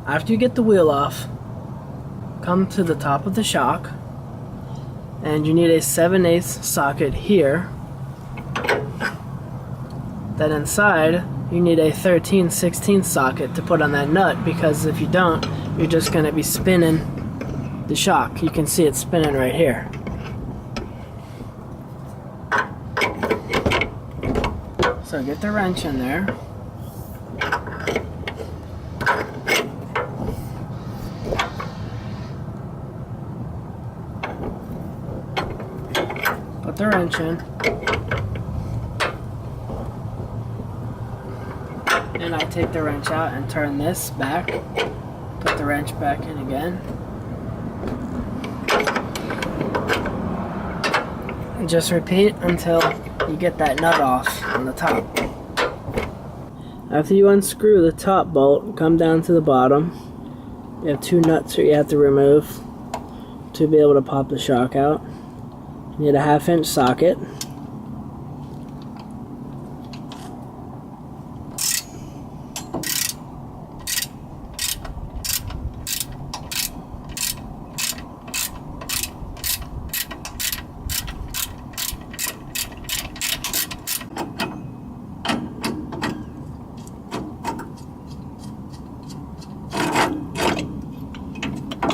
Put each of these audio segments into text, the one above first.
After you get the wheel off, come to the top of the shock, and you need a 7/8 socket here. Then inside, you need a 13/16 socket to put on that nut, because if you don't, you're just going to be spinning the shock. You can see it spinning right here. So get the wrench in there. Put the wrench in. And I take the wrench out and turn this back. Put the wrench back in again. And just repeat until you get that nut off on the top. After you unscrew the top bolt, come down to the bottom. You have 2 nuts that you have to remove to be able to pop the shock out. You need a 1/2-inch socket.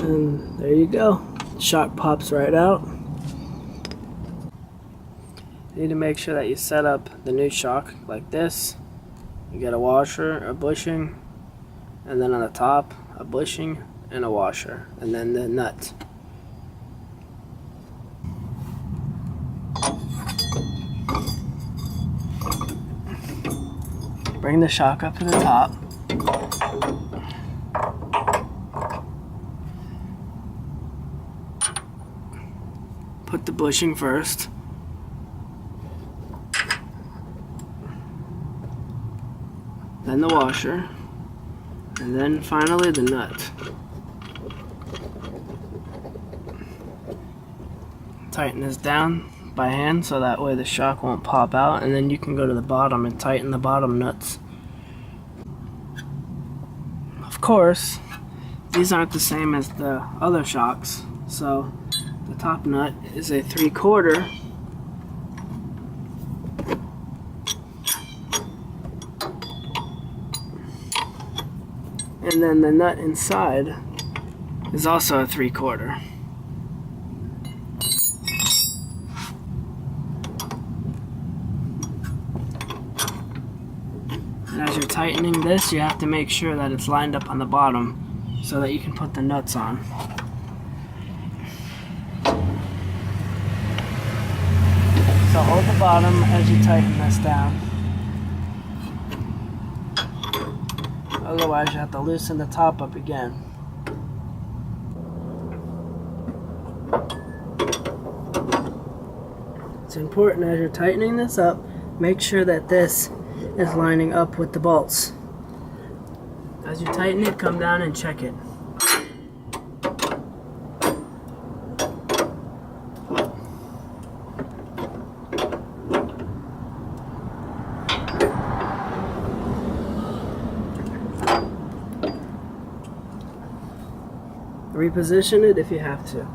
And there you go. Shock pops right out. You need to make sure that you set up the new shock like this. You get a washer, a bushing, and then on the top, a bushing and a washer, and then the nut. Bring the shock up to the top. Put the bushing first. Then the washer. And then finally the nut. Tighten this down by hand so that way the shock won't pop out, and then you can go to the bottom and tighten the bottom nuts. Of course, these aren't the same as the other shocks, so the top nut is a 3/4. And then the nut inside is also a 3/4. And as you're tightening this, you have to make sure that it's lined up on the bottom so that you can put the nuts on. So hold the bottom as you tighten this down. Otherwise you have to loosen the top up again. It's important as you're tightening this up, make sure that this is lining up with the bolts. As you tighten it, come down and check it. Reposition it if you have to.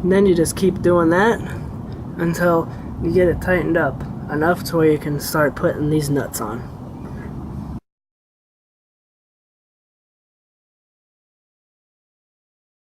And then you just keep doing that until you get it tightened up enough to where you can start putting these nuts on.